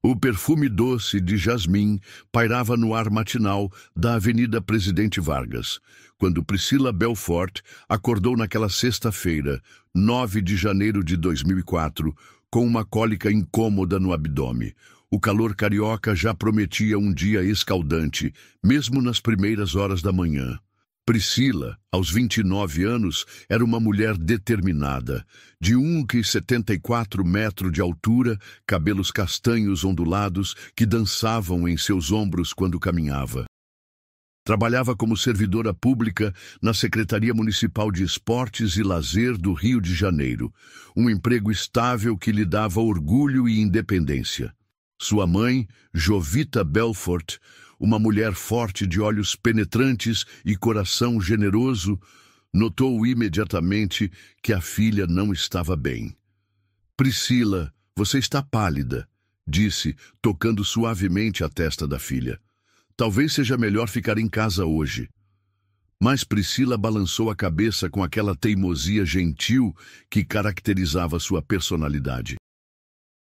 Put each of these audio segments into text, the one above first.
O perfume doce de jasmim pairava no ar matinal da Avenida Presidente Vargas, quando Priscila Belfort acordou naquela sexta-feira, 9 de janeiro de 2004, com uma cólica incômoda no abdômen. O calor carioca já prometia um dia escaldante, mesmo nas primeiras horas da manhã. Priscila, aos 29 anos, era uma mulher determinada, de 1,74 metros de altura, cabelos castanhos ondulados que dançavam em seus ombros quando caminhava. Trabalhava como servidora pública na Secretaria Municipal de Esportes e Lazer do Rio de Janeiro, um emprego estável que lhe dava orgulho e independência. Sua mãe, Jovita Belfort, uma mulher forte de olhos penetrantes e coração generoso, notou imediatamente que a filha não estava bem. "Priscila, você está pálida", disse, tocando suavemente a testa da filha. "Talvez seja melhor ficar em casa hoje." Mas Priscila balançou a cabeça com aquela teimosia gentil que caracterizava sua personalidade.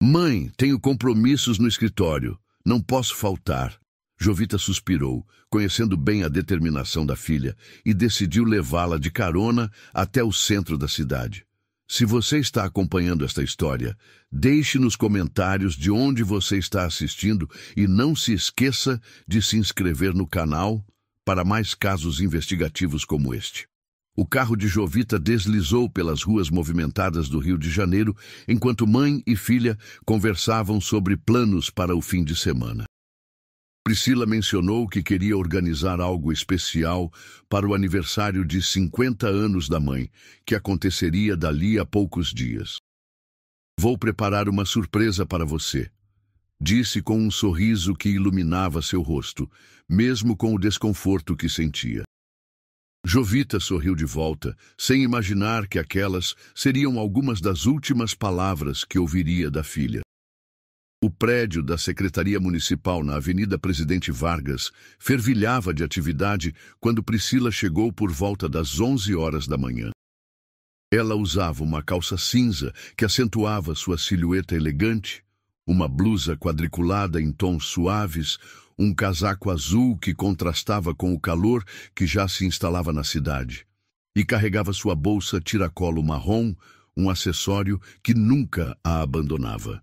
"Mãe, tenho compromissos no escritório. Não posso faltar." Jovita suspirou, conhecendo bem a determinação da filha, e decidiu levá-la de carona até o centro da cidade. Se você está acompanhando esta história, deixe nos comentários de onde você está assistindo e não se esqueça de se inscrever no canal para mais casos investigativos como este. O carro de Jovita deslizou pelas ruas movimentadas do Rio de Janeiro enquanto mãe e filha conversavam sobre planos para o fim de semana. Priscila mencionou que queria organizar algo especial para o aniversário de 50 anos da mãe, que aconteceria dali a poucos dias. "Vou preparar uma surpresa para você", disse com um sorriso que iluminava seu rosto, mesmo com o desconforto que sentia. Jovita sorriu de volta, sem imaginar que aquelas seriam algumas das últimas palavras que ouviria da filha. O prédio da Secretaria Municipal na Avenida Presidente Vargas fervilhava de atividade quando Priscila chegou por volta das 11 horas da manhã. Ela usava uma calça cinza que acentuava sua silhueta elegante, uma blusa quadriculada em tons suaves, um casaco azul que contrastava com o calor que já se instalava na cidade, e carregava sua bolsa tiracolo marrom, um acessório que nunca a abandonava.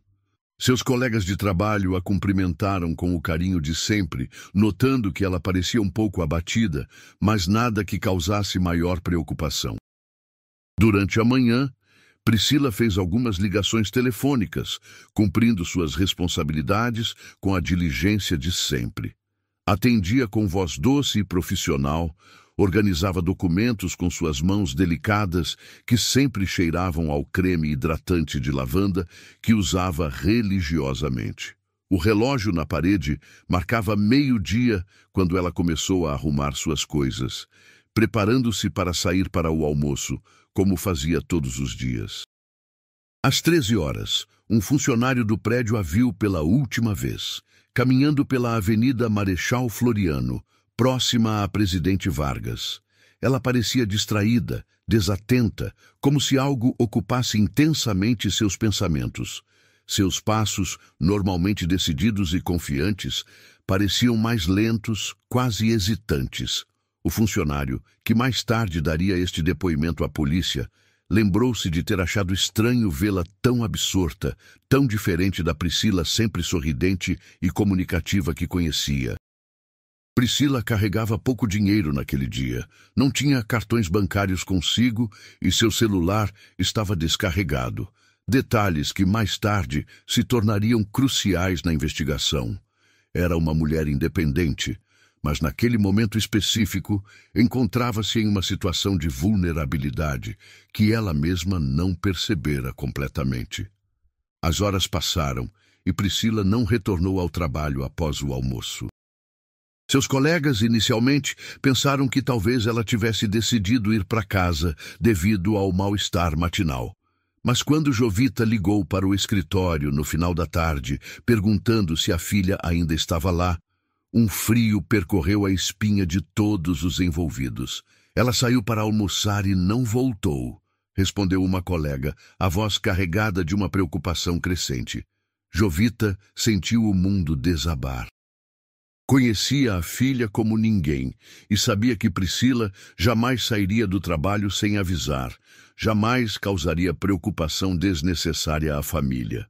Seus colegas de trabalho a cumprimentaram com o carinho de sempre, notando que ela parecia um pouco abatida, mas nada que causasse maior preocupação. Durante a manhã, Priscila fez algumas ligações telefônicas, cumprindo suas responsabilidades com a diligência de sempre. Atendia com voz doce e profissional, organizava documentos com suas mãos delicadas que sempre cheiravam ao creme hidratante de lavanda que usava religiosamente. O relógio na parede marcava 12:00 quando ela começou a arrumar suas coisas, preparando-se para sair para o almoço, como fazia todos os dias. Às 13 horas, um funcionário do prédio a viu pela última vez, caminhando pela Avenida Marechal Floriano, próxima à Presidente Vargas. Ela parecia distraída, desatenta, como se algo ocupasse intensamente seus pensamentos. Seus passos, normalmente decididos e confiantes, pareciam mais lentos, quase hesitantes. O funcionário, que mais tarde daria este depoimento à polícia, lembrou-se de ter achado estranho vê-la tão absorta, tão diferente da Priscila sempre sorridente e comunicativa que conhecia. Priscila carregava pouco dinheiro naquele dia, não tinha cartões bancários consigo e seu celular estava descarregado. Detalhes que mais tarde se tornariam cruciais na investigação. Era uma mulher independente, mas naquele momento específico encontrava-se em uma situação de vulnerabilidade que ela mesma não percebera completamente. As horas passaram e Priscila não retornou ao trabalho após o almoço. Seus colegas, inicialmente, pensaram que talvez ela tivesse decidido ir para casa devido ao mal-estar matinal. Mas quando Jovita ligou para o escritório no final da tarde, perguntando se a filha ainda estava lá, um frio percorreu a espinha de todos os envolvidos. "Ela saiu para almoçar e não voltou", respondeu uma colega, a voz carregada de uma preocupação crescente. Jovita sentiu o mundo desabar. Conhecia a filha como ninguém e sabia que Priscila jamais sairia do trabalho sem avisar, jamais causaria preocupação desnecessária à família.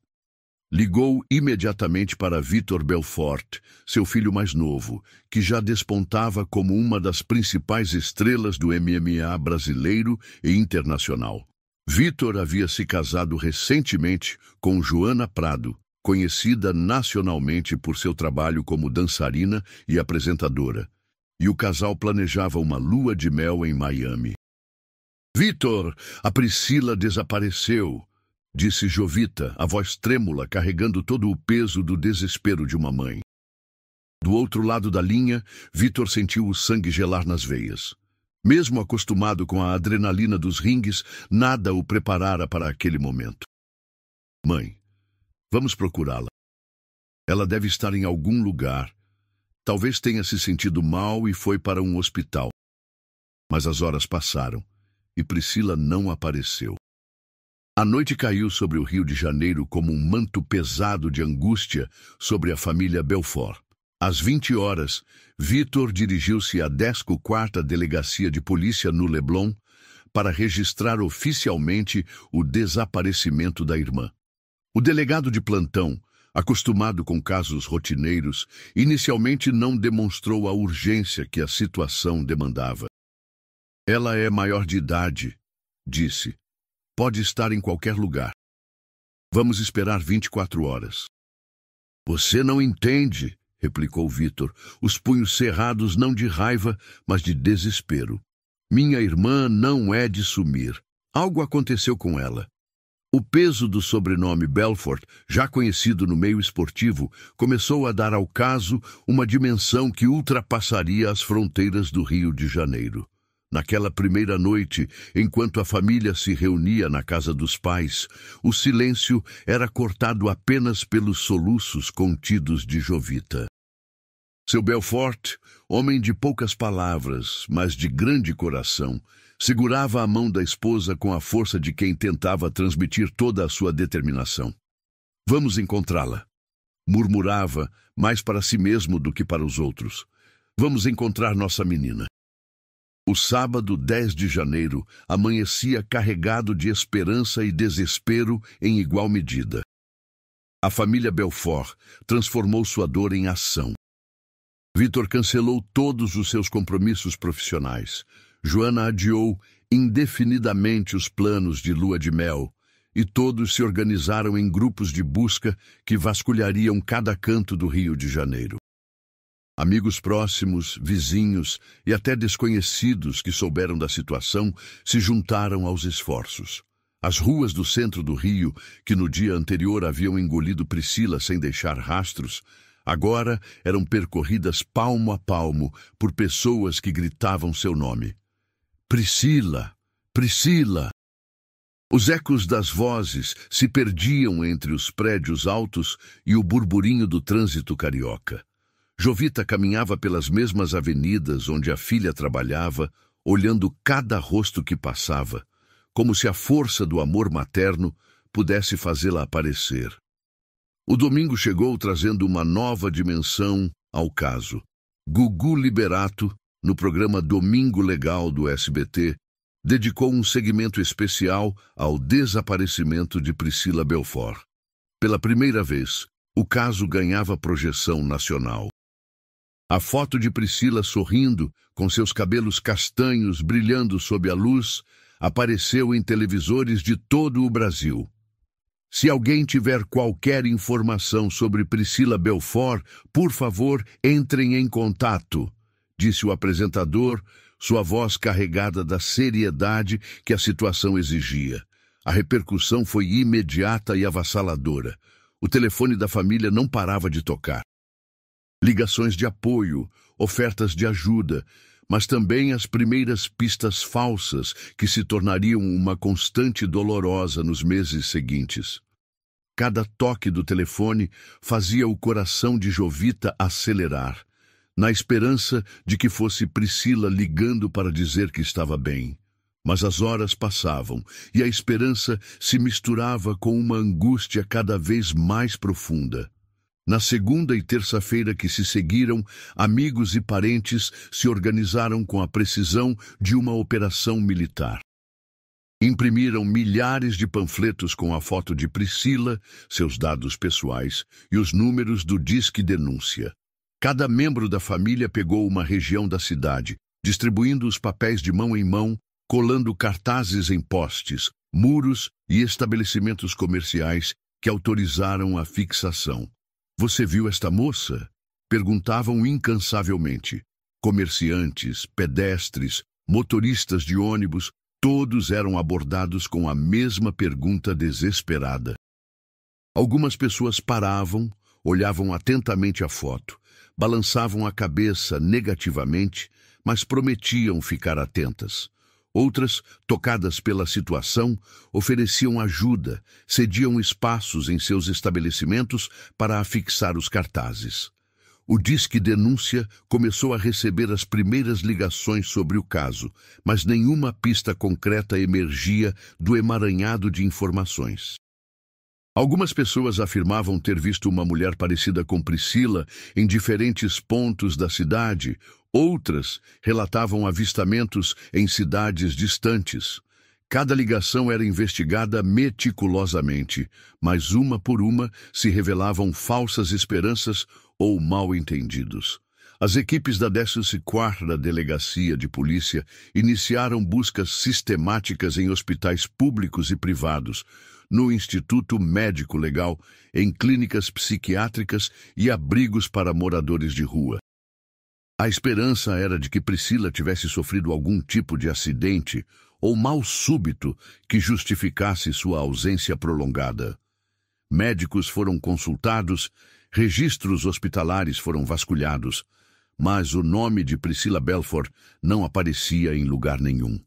Ligou imediatamente para Vitor Belfort, seu filho mais novo, que já despontava como uma das principais estrelas do MMA brasileiro e internacional. Vitor havia se casado recentemente com Joana Prado, conhecida nacionalmente por seu trabalho como dançarina e apresentadora, e o casal planejava uma lua de mel em Miami. "Vitor, a Priscila desapareceu", disse Jovita, a voz trêmula, carregando todo o peso do desespero de uma mãe. Do outro lado da linha, Vitor sentiu o sangue gelar nas veias. Mesmo acostumado com a adrenalina dos ringues, nada o preparara para aquele momento. "Mãe, vamos procurá-la. Ela deve estar em algum lugar. Talvez tenha se sentido mal e foi para um hospital." Mas as horas passaram e Priscila não apareceu. A noite caiu sobre o Rio de Janeiro como um manto pesado de angústia sobre a família Belfort. Às 20 horas, Vitor dirigiu-se à 14ª Delegacia de Polícia no Leblon para registrar oficialmente o desaparecimento da irmã. O delegado de plantão, acostumado com casos rotineiros, inicialmente não demonstrou a urgência que a situação demandava. "Ela é maior de idade", disse. "Pode estar em qualquer lugar. Vamos esperar 24 horas." "Você não entende", replicou Vitor, os punhos cerrados não de raiva, mas de desespero. "Minha irmã não é de sumir. Algo aconteceu com ela." O peso do sobrenome Belfort, já conhecido no meio esportivo, começou a dar ao caso uma dimensão que ultrapassaria as fronteiras do Rio de Janeiro. Naquela primeira noite, enquanto a família se reunia na casa dos pais, o silêncio era cortado apenas pelos soluços contidos de Jovita. Seu Belfort, homem de poucas palavras, mas de grande coração, segurava a mão da esposa com a força de quem tentava transmitir toda a sua determinação. "Vamos encontrá-la", murmurava, mais para si mesmo do que para os outros. "Vamos encontrar nossa menina." O sábado 10 de janeiro amanhecia carregado de esperança e desespero em igual medida. A família Belfort transformou sua dor em ação. Vitor cancelou todos os seus compromissos profissionais. Joana adiou indefinidamente os planos de lua de mel, e todos se organizaram em grupos de busca que vasculhariam cada canto do Rio de Janeiro. Amigos próximos, vizinhos e até desconhecidos que souberam da situação se juntaram aos esforços. As ruas do centro do Rio, que no dia anterior haviam engolido Priscila sem deixar rastros, agora eram percorridas palmo a palmo por pessoas que gritavam seu nome. "Priscila! Priscila!" Os ecos das vozes se perdiam entre os prédios altos e o burburinho do trânsito carioca. Jovita caminhava pelas mesmas avenidas onde a filha trabalhava, olhando cada rosto que passava, como se a força do amor materno pudesse fazê-la aparecer. O domingo chegou trazendo uma nova dimensão ao caso. Gugu Liberato, no programa Domingo Legal do SBT, dedicou um segmento especial ao desaparecimento de Priscila Belfort. Pela primeira vez, o caso ganhava projeção nacional. A foto de Priscila sorrindo, com seus cabelos castanhos brilhando sob a luz, apareceu em televisores de todo o Brasil. Se alguém tiver qualquer informação sobre Priscila Belfort, por favor, entrem em contato, disse o apresentador, sua voz carregada da seriedade que a situação exigia. A repercussão foi imediata e avassaladora. O telefone da família não parava de tocar. Ligações de apoio, ofertas de ajuda, mas também as primeiras pistas falsas que se tornariam uma constante dolorosa nos meses seguintes. Cada toque do telefone fazia o coração de Jovita acelerar, na esperança de que fosse Priscila ligando para dizer que estava bem. Mas as horas passavam e a esperança se misturava com uma angústia cada vez mais profunda. Na segunda e terça-feira que se seguiram, amigos e parentes se organizaram com a precisão de uma operação militar. Imprimiram milhares de panfletos com a foto de Priscila, seus dados pessoais e os números do Disque Denúncia. Cada membro da família pegou uma região da cidade, distribuindo os papéis de mão em mão, colando cartazes em postes, muros e estabelecimentos comerciais que autorizaram a fixação. "Você viu esta moça?" Perguntavam incansavelmente. Comerciantes, pedestres, motoristas de ônibus, todos eram abordados com a mesma pergunta desesperada. Algumas pessoas paravam, olhavam atentamente a foto, balançavam a cabeça negativamente, mas prometiam ficar atentas. Outras, tocadas pela situação, ofereciam ajuda, cediam espaços em seus estabelecimentos para afixar os cartazes. O Disque Denúncia começou a receber as primeiras ligações sobre o caso, mas nenhuma pista concreta emergia do emaranhado de informações. Algumas pessoas afirmavam ter visto uma mulher parecida com Priscila em diferentes pontos da cidade. Outras relatavam avistamentos em cidades distantes. Cada ligação era investigada meticulosamente, mas uma por uma se revelavam falsas esperanças ou mal-entendidos. As equipes da 14ª Delegacia de Polícia iniciaram buscas sistemáticas em hospitais públicos e privados, no Instituto Médico Legal, em clínicas psiquiátricas e abrigos para moradores de rua. A esperança era de que Priscila tivesse sofrido algum tipo de acidente ou mal súbito que justificasse sua ausência prolongada. Médicos foram consultados, registros hospitalares foram vasculhados, mas o nome de Priscila Belfort não aparecia em lugar nenhum.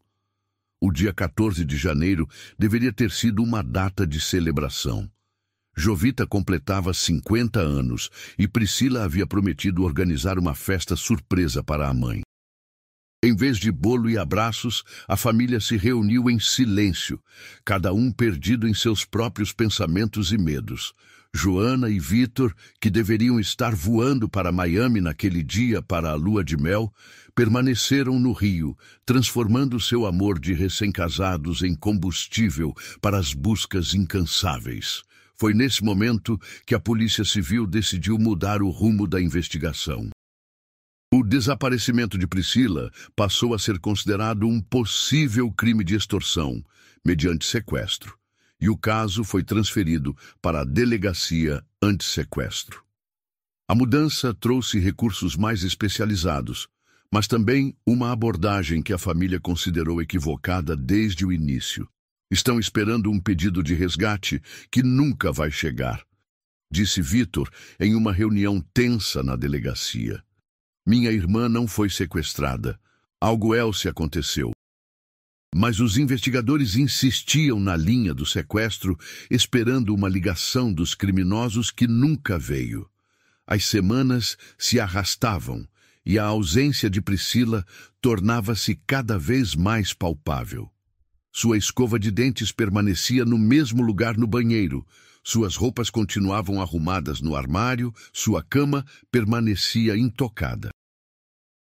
O dia 14 de janeiro deveria ter sido uma data de celebração. Jovita completava 50 anos e Priscila havia prometido organizar uma festa surpresa para a mãe. Em vez de bolo e abraços, a família se reuniu em silêncio, cada um perdido em seus próprios pensamentos e medos. Joana e Vitor, que deveriam estar voando para Miami naquele dia para a lua de mel, permaneceram no Rio, transformando seu amor de recém-casados em combustível para as buscas incansáveis. Foi nesse momento que a Polícia Civil decidiu mudar o rumo da investigação. O desaparecimento de Priscila passou a ser considerado um possível crime de extorsão, mediante sequestro, e o caso foi transferido para a Delegacia Antissequestro. A mudança trouxe recursos mais especializados, mas também uma abordagem que a família considerou equivocada desde o início. Estão esperando um pedido de resgate que nunca vai chegar, disse Vitor em uma reunião tensa na delegacia. Minha irmã não foi sequestrada. Algo else aconteceu. Mas os investigadores insistiam na linha do sequestro, esperando uma ligação dos criminosos que nunca veio. As semanas se arrastavam e a ausência de Priscila tornava-se cada vez mais palpável. Sua escova de dentes permanecia no mesmo lugar no banheiro, suas roupas continuavam arrumadas no armário, sua cama permanecia intocada.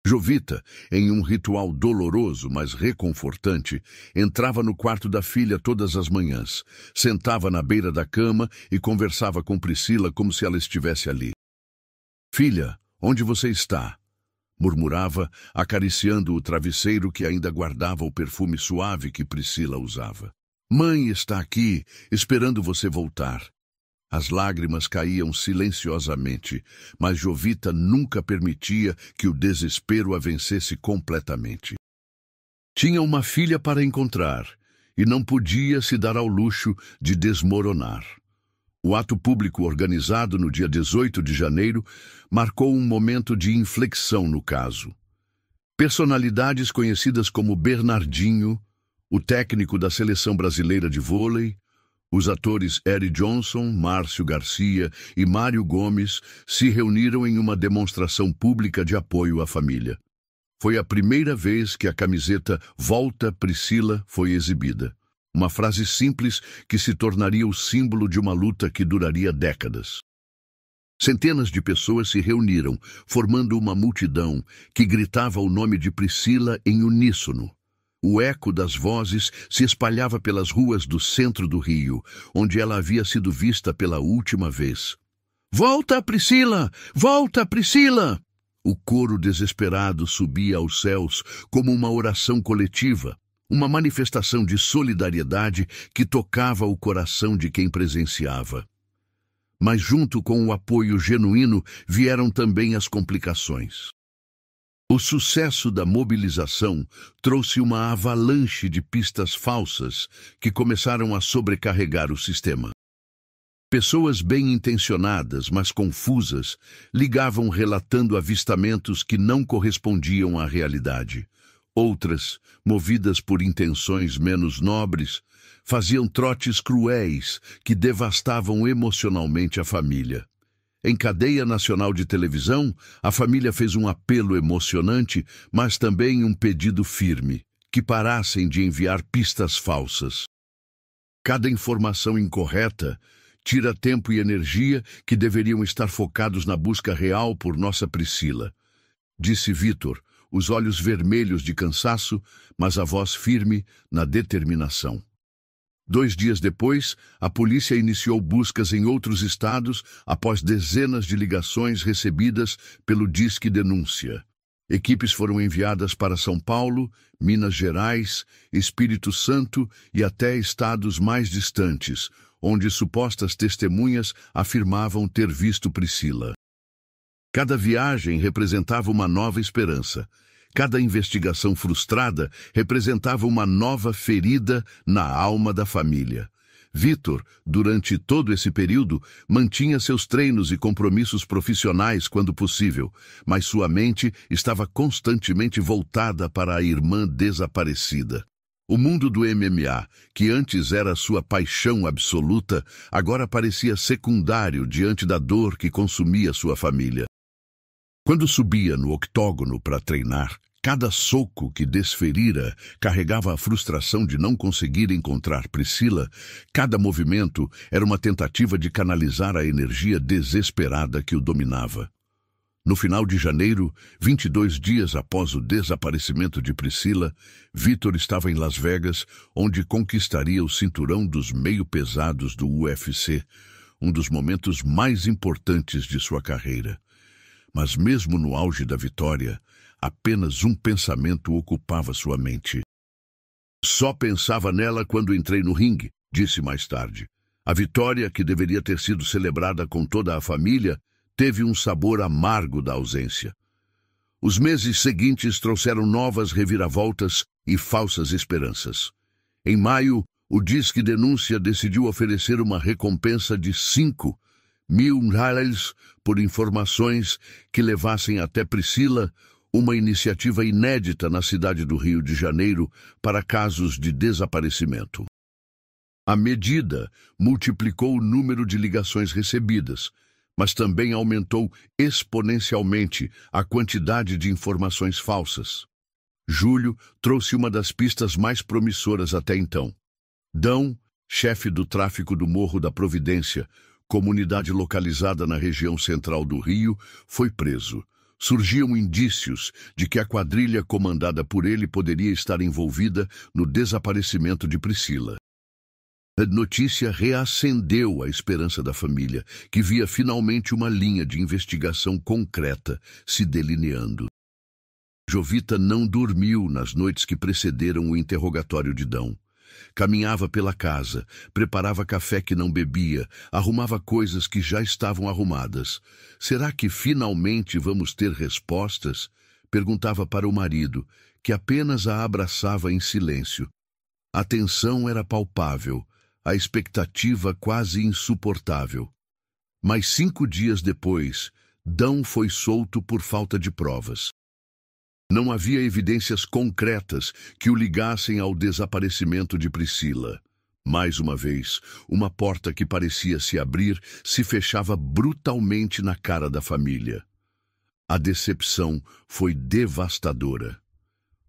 Jovita, em um ritual doloroso, mas reconfortante, entrava no quarto da filha todas as manhãs, sentava na beira da cama e conversava com Priscila como se ela estivesse ali. "Filha, onde você está?" murmurava, acariciando o travesseiro que ainda guardava o perfume suave que Priscila usava. "Mãe está aqui, esperando você voltar." As lágrimas caíam silenciosamente, mas Jovita nunca permitia que o desespero a vencesse completamente. Tinha uma filha para encontrar e não podia se dar ao luxo de desmoronar. O ato público organizado no dia 18 de janeiro marcou um momento de inflexão no caso. Personalidades conhecidas como Bernardinho, o técnico da Seleção Brasileira de Vôlei, os atores Eric Johnson, Márcio Garcia e Mário Gomes se reuniram em uma demonstração pública de apoio à família. Foi a primeira vez que a camiseta "Volta, Priscila" foi exibida. Uma frase simples que se tornaria o símbolo de uma luta que duraria décadas. Centenas de pessoas se reuniram, formando uma multidão que gritava o nome de Priscila em uníssono. O eco das vozes se espalhava pelas ruas do centro do Rio, onde ela havia sido vista pela última vez. "Volta, Priscila! Volta, Priscila!" O coro desesperado subia aos céus como uma oração coletiva, uma manifestação de solidariedade que tocava o coração de quem presenciava. Mas junto com o apoio genuíno vieram também as complicações. O sucesso da mobilização trouxe uma avalanche de pistas falsas que começaram a sobrecarregar o sistema. Pessoas bem-intencionadas, mas confusas, ligavam relatando avistamentos que não correspondiam à realidade. Outras, movidas por intenções menos nobres, faziam trotes cruéis que devastavam emocionalmente a família. Em cadeia nacional de televisão, a família fez um apelo emocionante, mas também um pedido firme, que parassem de enviar pistas falsas. Cada informação incorreta tira tempo e energia que deveriam estar focados na busca real por nossa Priscila, disse Vitor, os olhos vermelhos de cansaço, mas a voz firme na determinação. 2 dias depois, a polícia iniciou buscas em outros estados após dezenas de ligações recebidas pelo Disque Denúncia. Equipes foram enviadas para São Paulo, Minas Gerais, Espírito Santo e até estados mais distantes, onde supostas testemunhas afirmavam ter visto Priscila. Cada viagem representava uma nova esperança. Cada investigação frustrada representava uma nova ferida na alma da família. Vitor, durante todo esse período, mantinha seus treinos e compromissos profissionais quando possível, mas sua mente estava constantemente voltada para a irmã desaparecida. O mundo do MMA, que antes era sua paixão absoluta, agora parecia secundário diante da dor que consumia sua família. Quando subia no octógono para treinar, cada soco que desferira carregava a frustração de não conseguir encontrar Priscila. Cada movimento era uma tentativa de canalizar a energia desesperada que o dominava. No final de janeiro, 22 dias após o desaparecimento de Priscila, Vitor estava em Las Vegas, onde conquistaria o cinturão dos meio-pesados do UFC, um dos momentos mais importantes de sua carreira. Mas mesmo no auge da vitória, apenas um pensamento ocupava sua mente. "Só pensava nela quando entrei no ringue", disse mais tarde. A vitória, que deveria ter sido celebrada com toda a família, teve um sabor amargo da ausência. Os meses seguintes trouxeram novas reviravoltas e falsas esperanças. Em maio, o Disque Denúncia decidiu oferecer uma recompensa de $5.000 por informações que levassem até Priscila, uma iniciativa inédita na cidade do Rio de Janeiro para casos de desaparecimento. A medida multiplicou o número de ligações recebidas, mas também aumentou exponencialmente a quantidade de informações falsas. Julho trouxe uma das pistas mais promissoras até então. Dão, chefe do tráfico do Morro da Providência, comunidade localizada na região central do Rio, foi preso. Surgiam indícios de que a quadrilha comandada por ele poderia estar envolvida no desaparecimento de Priscila. A notícia reacendeu a esperança da família, que via finalmente uma linha de investigação concreta se delineando. Jovita não dormiu nas noites que precederam o interrogatório de Dão. Caminhava pela casa, preparava café que não bebia, arrumava coisas que já estavam arrumadas. "Será que finalmente vamos ter respostas?" perguntava para o marido, que apenas a abraçava em silêncio. A tensão era palpável, a expectativa quase insuportável. Mas 5 dias depois, Dão foi solto por falta de provas. Não havia evidências concretas que o ligassem ao desaparecimento de Priscila. Mais uma vez, uma porta que parecia se abrir se fechava brutalmente na cara da família. A decepção foi devastadora.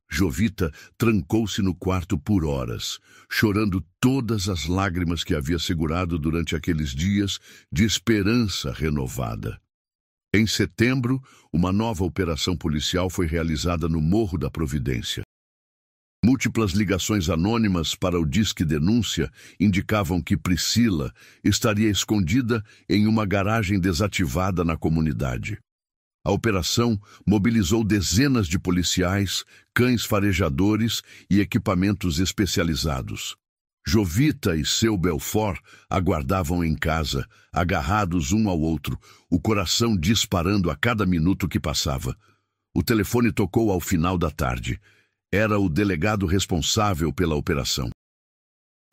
Jovita trancou-se no quarto por horas, chorando todas as lágrimas que havia segurado durante aqueles dias de esperança renovada. Em setembro, uma nova operação policial foi realizada no Morro da Providência. Múltiplas ligações anônimas para o Disque Denúncia indicavam que Priscila estaria escondida em uma garagem desativada na comunidade. A operação mobilizou dezenas de policiais, cães farejadores e equipamentos especializados. Jovita e seu Belfort aguardavam em casa, agarrados um ao outro, o coração disparando a cada minuto que passava. O telefone tocou ao final da tarde. Era o delegado responsável pela operação.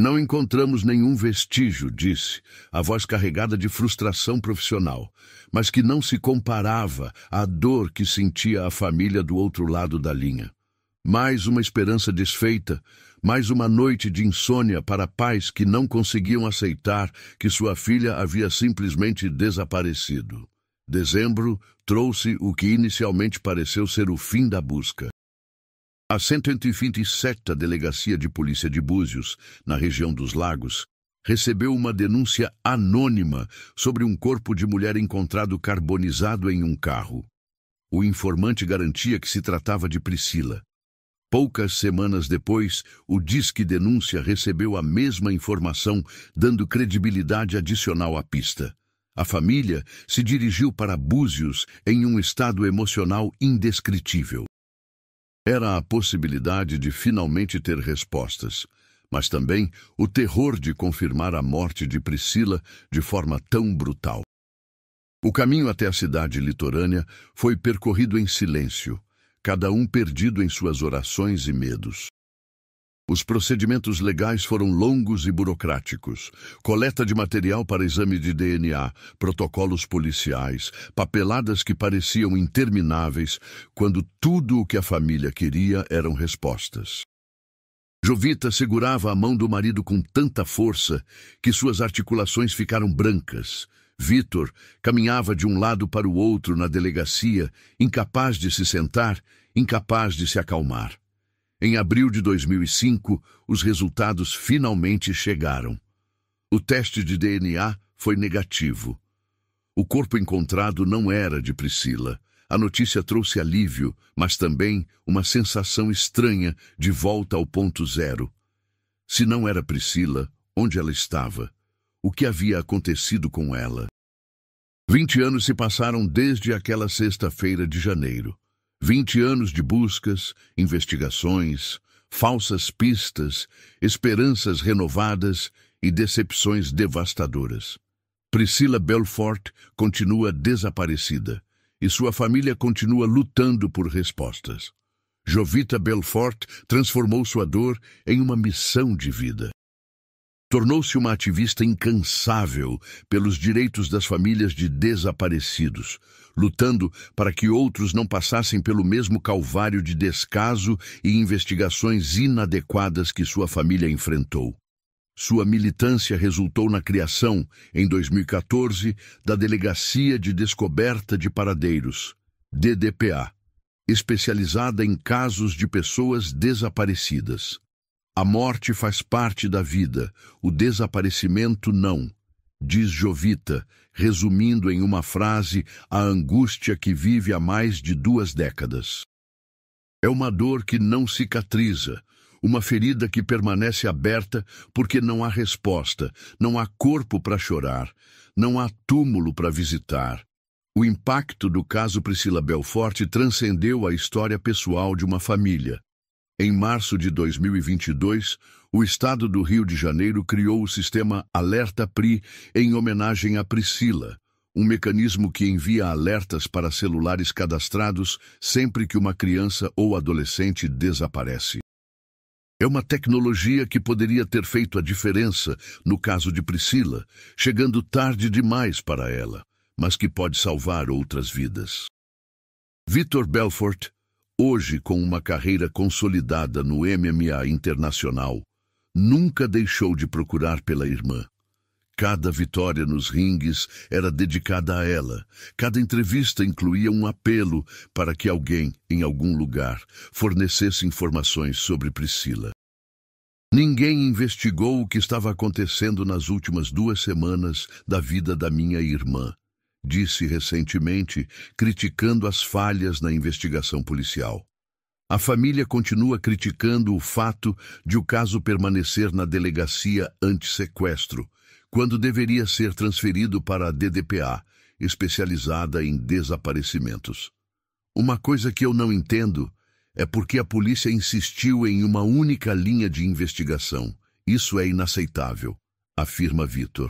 Não encontramos nenhum vestígio, disse, a voz carregada de frustração profissional, mas que não se comparava à dor que sentia a família do outro lado da linha. Mais uma esperança desfeita, mais uma noite de insônia para pais que não conseguiam aceitar que sua filha havia simplesmente desaparecido. Dezembro trouxe o que inicialmente pareceu ser o fim da busca. A 127ª Delegacia de Polícia de Búzios, na região dos Lagos, recebeu uma denúncia anônima sobre um corpo de mulher encontrado carbonizado em um carro. O informante garantia que se tratava de Priscila. Poucas semanas depois, o Disque Denúncia recebeu a mesma informação, dando credibilidade adicional à pista. A família se dirigiu para Búzios em um estado emocional indescritível. Era a possibilidade de finalmente ter respostas, mas também o terror de confirmar a morte de Priscila de forma tão brutal. O caminho até a cidade litorânea foi percorrido em silêncio, cada um perdido em suas orações e medos. Os procedimentos legais foram longos e burocráticos. Coleta de material para exame de DNA, protocolos policiais, papeladas que pareciam intermináveis, quando tudo o que a família queria eram respostas. Jovita segurava a mão do marido com tanta força que suas articulações ficaram brancas. Vitor caminhava de um lado para o outro na delegacia, incapaz de se sentar, incapaz de se acalmar. Em abril de 2005, os resultados finalmente chegaram. O teste de DNA foi negativo. O corpo encontrado não era de Priscila. A notícia trouxe alívio, mas também uma sensação estranha de volta ao ponto zero. Se não era Priscila, onde ela estava? O que havia acontecido com ela? 20 anos se passaram desde aquela sexta-feira de janeiro. 20 anos de buscas, investigações, falsas pistas, esperanças renovadas e decepções devastadoras. Priscila Belfort continua desaparecida e sua família continua lutando por respostas. Jovita Belfort transformou sua dor em uma missão de vida. Tornou-se uma ativista incansável pelos direitos das famílias de desaparecidos, lutando para que outros não passassem pelo mesmo calvário de descaso e investigações inadequadas que sua família enfrentou. Sua militância resultou na criação, em 2014, da Delegacia de Descoberta de Paradeiros, DDPA, especializada em casos de pessoas desaparecidas. A morte faz parte da vida, o desaparecimento não, diz Jovita, resumindo em uma frase a angústia que vive há mais de 2 décadas. É uma dor que não cicatriza, uma ferida que permanece aberta porque não há resposta, não há corpo para chorar, não há túmulo para visitar. O impacto do caso Priscila Belfort transcendeu a história pessoal de uma família. Em março de 2022, o Estado do Rio de Janeiro criou o sistema Alerta Pri em homenagem a Priscila, um mecanismo que envia alertas para celulares cadastrados sempre que uma criança ou adolescente desaparece. É uma tecnologia que poderia ter feito a diferença no caso de Priscila, chegando tarde demais para ela, mas que pode salvar outras vidas. Vitor Belfort, hoje com uma carreira consolidada no MMA internacional, nunca deixou de procurar pela irmã. Cada vitória nos ringues era dedicada a ela. Cada entrevista incluía um apelo para que alguém, em algum lugar, fornecesse informações sobre Priscila. Ninguém investigou o que estava acontecendo nas últimas 2 semanas da vida da minha irmã, disse recentemente, criticando as falhas na investigação policial. A família continua criticando o fato de o caso permanecer na delegacia anti-sequestro, quando deveria ser transferido para a DDPA, especializada em desaparecimentos. Uma coisa que eu não entendo é porque a polícia insistiu em uma única linha de investigação. Isso é inaceitável, afirma Vitor.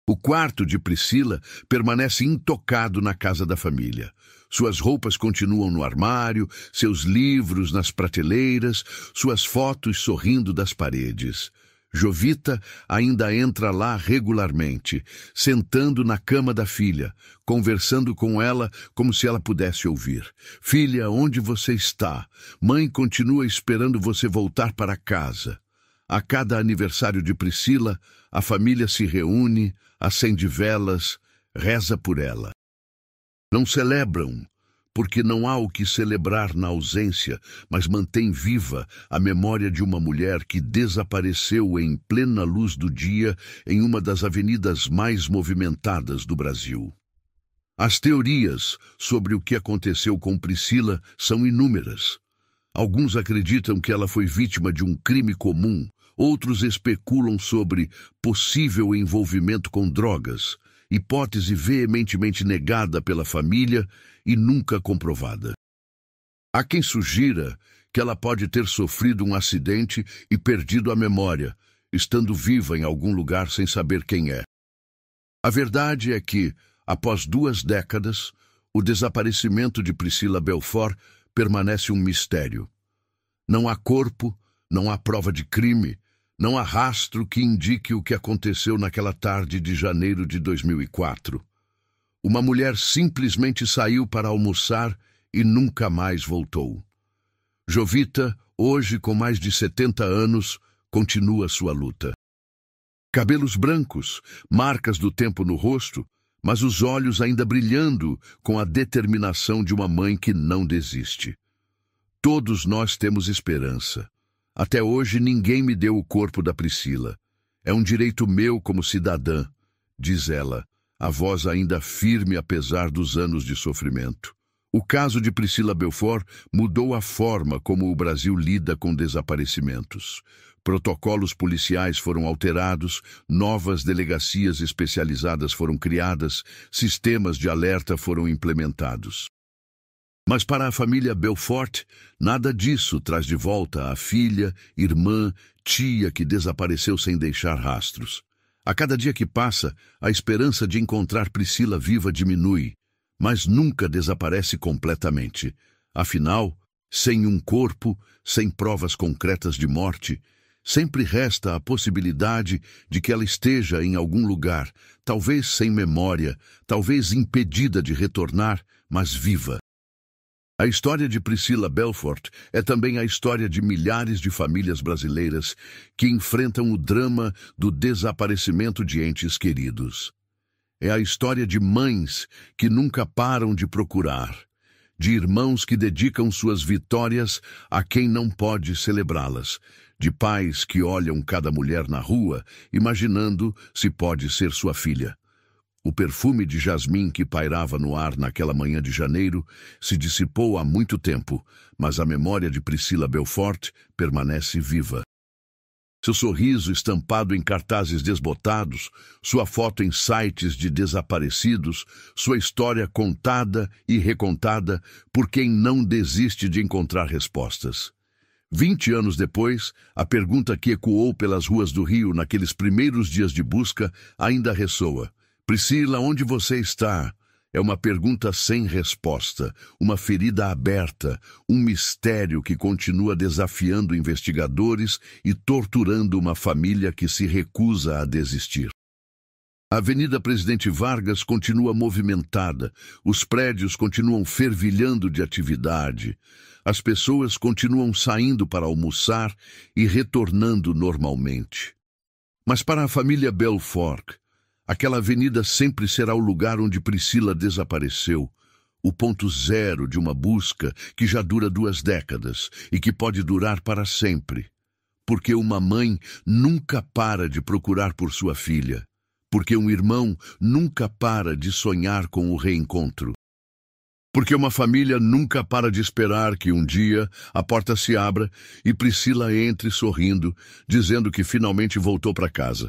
O quarto de Priscila permanece intocado na casa da família. Suas roupas continuam no armário, seus livros nas prateleiras, suas fotos sorrindo das paredes. Jovita ainda entra lá regularmente, sentando na cama da filha, conversando com ela como se ela pudesse ouvir. Filha, onde você está? Mãe continua esperando você voltar para casa. A cada aniversário de Priscila, a família se reúne, acende velas, reza por ela. Não celebram, porque não há o que celebrar na ausência, mas mantém viva a memória de uma mulher que desapareceu em plena luz do dia em uma das avenidas mais movimentadas do Brasil. As teorias sobre o que aconteceu com Priscila são inúmeras. Alguns acreditam que ela foi vítima de um crime comum, outros especulam sobre possível envolvimento com drogas, hipótese veementemente negada pela família e nunca comprovada. Há quem sugira que ela pode ter sofrido um acidente e perdido a memória, estando viva em algum lugar sem saber quem é. A verdade é que, após 2 décadas, o desaparecimento de Priscila Belfort permanece um mistério. Não há corpo, não há prova de crime, não há rastro que indique o que aconteceu naquela tarde de janeiro de 2004. Uma mulher simplesmente saiu para almoçar e nunca mais voltou. Jovita, hoje com mais de 70 anos, continua sua luta. Cabelos brancos, marcas do tempo no rosto, mas os olhos ainda brilhando com a determinação de uma mãe que não desiste. Todos nós temos esperança. Até hoje ninguém me deu o corpo da Priscila. É um direito meu como cidadã, diz ela, a voz ainda firme apesar dos anos de sofrimento. O caso de Priscila Belfort mudou a forma como o Brasil lida com desaparecimentos. Protocolos policiais foram alterados, novas delegacias especializadas foram criadas, sistemas de alerta foram implementados. Mas para a família Belfort, nada disso traz de volta a filha, irmã, tia que desapareceu sem deixar rastros. A cada dia que passa, a esperança de encontrar Priscila viva diminui, mas nunca desaparece completamente. Afinal, sem um corpo, sem provas concretas de morte, sempre resta a possibilidade de que ela esteja em algum lugar, talvez sem memória, talvez impedida de retornar, mas viva. A história de Priscila Belfort é também a história de milhares de famílias brasileiras que enfrentam o drama do desaparecimento de entes queridos. É a história de mães que nunca param de procurar, de irmãos que dedicam suas vitórias a quem não pode celebrá-las, de pais que olham cada mulher na rua, imaginando se pode ser sua filha. O perfume de jasmim que pairava no ar naquela manhã de janeiro se dissipou há muito tempo, mas a memória de Priscila Belfort permanece viva. Seu sorriso estampado em cartazes desbotados, sua foto em sites de desaparecidos, sua história contada e recontada por quem não desiste de encontrar respostas. 20 anos depois, a pergunta que ecoou pelas ruas do Rio naqueles primeiros dias de busca ainda ressoa. Priscila, onde você está? É uma pergunta sem resposta, uma ferida aberta, um mistério que continua desafiando investigadores e torturando uma família que se recusa a desistir. A Avenida Presidente Vargas continua movimentada, os prédios continuam fervilhando de atividade, as pessoas continuam saindo para almoçar e retornando normalmente. Mas para a família Belfort, aquela avenida sempre será o lugar onde Priscila desapareceu, o ponto zero de uma busca que já dura 2 décadas e que pode durar para sempre. Porque uma mãe nunca para de procurar por sua filha. Porque um irmão nunca para de sonhar com o reencontro. Porque uma família nunca para de esperar que um dia a porta se abra e Priscila entre sorrindo, dizendo que finalmente voltou para casa.